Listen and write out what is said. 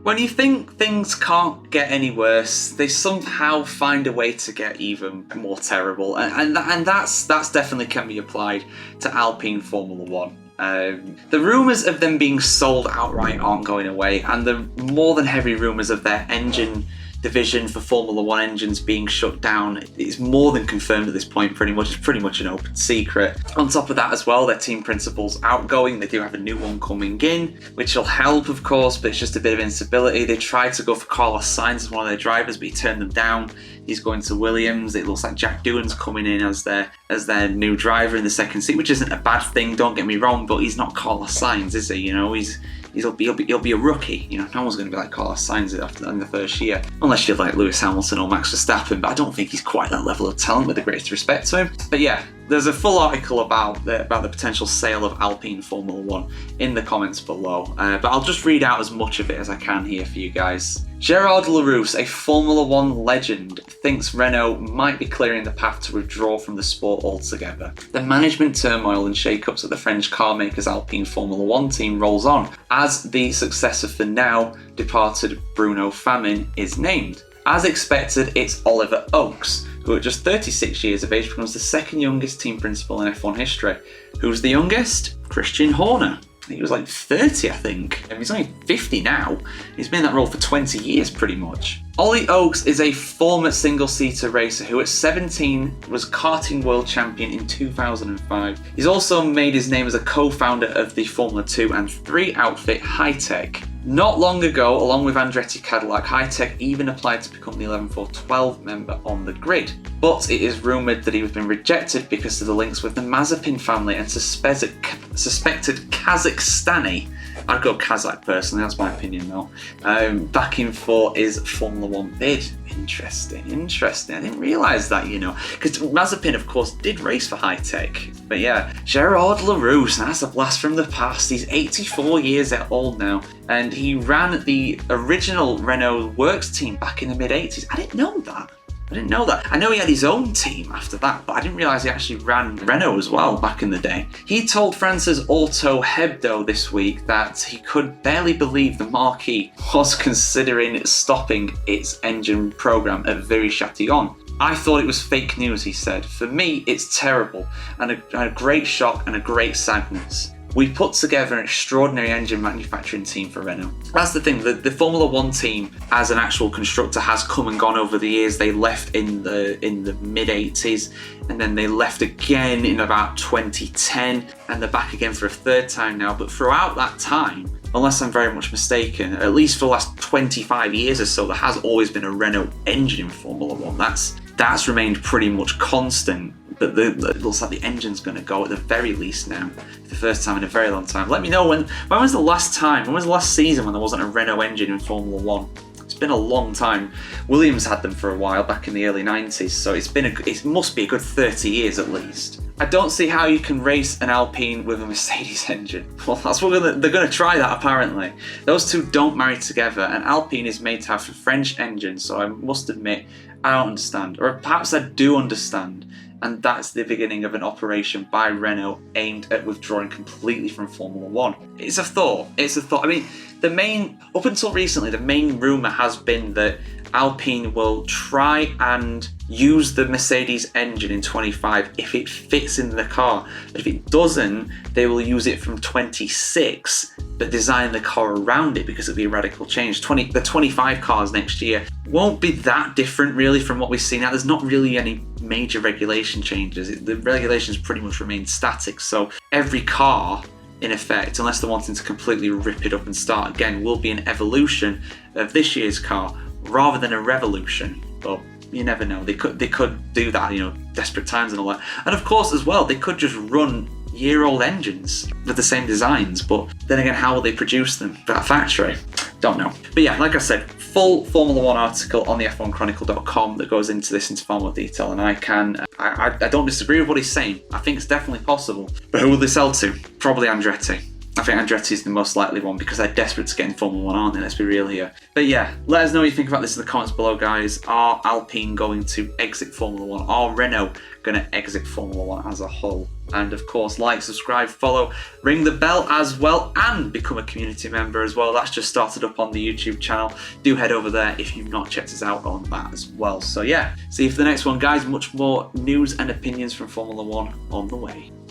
When you think things can't get any worse, they somehow find a way to get even more terrible, and that's definitely can be applied to Alpine Formula One. The rumours of them being sold outright aren't going away, and the more than heavy rumours of their engine division for Formula One engines being shut down is more than confirmed at this point. It's pretty much an open secret. On top of that as well, their team principal's outgoing. They do have a new one coming in, which will help, of course, but it's just a bit of instability. They tried to go for Carlos Sainz as one of their drivers, but he turned them down. He's going to Williams. It looks like Jack Doohan's coming in as their new driver in the second seat, which isn't a bad thing, don't get me wrong, but he's not Carlos Sainz, is he? You know, he'll be a rookie. You know, no one's going to be like Carlos Sainz in the first year, unless you're like Lewis Hamilton or Max Verstappen. But I don't think he's quite that level of talent, with the greatest respect to him. But yeah, there's a full article about the potential sale of Alpine Formula One in the comments below. But I'll just read out as much of it as I can here for you guys. Gerard Laro, a Formula One legend, thinks Renault might be clearing the path to withdraw from the sport altogether. The management turmoil and shake-ups at the French car maker's Alpine Formula One team rolls on, as the successor for now departed Bruno Famin is named. As expected, it's Oliver Oakes, who at just 36 years of age becomes the second youngest team principal in F1 history. Who's the youngest? Christian Horner. He was like 30, I think. And he's only 50 now. He's been in that role for 20 years, pretty much. Ollie Oakes is a former single-seater racer who at 17 was karting world champion in 2005. He's also made his name as a co-founder of the Formula 2 and 3 outfit Hi-Tech. Not long ago, along with Andretti Cadillac, Hi-Tech even applied to become the 11-4-12 member on the grid. But it is rumoured that he has been rejected because of the links with the Mazepin family and suspected Kazakhstani, I'd go Kazakh personally, that's my opinion though, backing for his Formula One bid. Interesting. I didn't realise that, you know, because Mazepin, of course, did race for Hi-Tech. But yeah, Gerard Laro, that's a blast from the past. He's 84 years old now, and he ran the original Renault Works team back in the mid-80s. I didn't know that. I know he had his own team after that, but I didn't realise he actually ran Renault as well back in the day. He told France's Auto Hebdo this week that he could barely believe the Marquis was considering stopping its engine programme at Viry-Châtillon. I thought it was fake news, he said. For me, it's terrible, and a great shock and a great sadness. We put together an extraordinary engine manufacturing team for Renault. That's the thing, the Formula One team as an actual constructor has come and gone over the years. They left in the mid-80s, and then they left again in about 2010, and they're back again for a third time now. But throughout that time, unless I'm very much mistaken, at least for the last 25 years or so, there has always been a Renault engine in Formula One. That's remained pretty much constant. But it looks like the engine's going to go at the very least now, for the first time in a very long time. Let me know when was the last season when there wasn't a Renault engine in Formula One? It's been a long time. Williams had them for a while back in the early 90s, so it must be a good 30 years at least. I don't see how you can race an Alpine with a Mercedes engine. Well, that's what they're going to try that apparently. Those two don't marry together, and Alpine is made to have a French engine, so I must admit, I don't understand. Or perhaps I do understand. And that's the beginning of an operation by Renault aimed at withdrawing completely from Formula One. It's a thought. I mean, up until recently, the main rumour has been that Alpine will try and use the Mercedes engine in 25 if it fits in the car. But if it doesn't, they will use it from 26, but design the car around it, because it'll be a radical change. The 25 cars next year won't be that different really from what we see now. There's not really any major regulation changes. The regulations pretty much remain static. So every car, in effect, unless they're wanting to completely rip it up and start again, will be an evolution of this year's car rather than a revolution. But you never know. They could do that, you know, desperate times and all that. And of course as well, they could just run year-old engines with the same designs, but then again, how will they produce them for that factory? Don't know. But yeah, like I said, full Formula One article on the F1Chronicle.com that goes into this into far more detail, and I don't disagree with what he's saying. I think it's definitely possible. But who will they sell to? Probably Andretti. I think Andretti is the most likely one because they're desperate to get in Formula 1, aren't they? Let's be real here. But yeah, let us know what you think about this in the comments below, guys. Are Alpine going to exit Formula 1? Are Renault going to exit Formula 1 as a whole? And of course, like, subscribe, follow, ring the bell as well, and become a community member as well. That's just started up on the YouTube channel. Do head over there if you've not checked us out on that as well. So yeah, see you for the next one, guys. Much more news and opinions from Formula 1 on the way.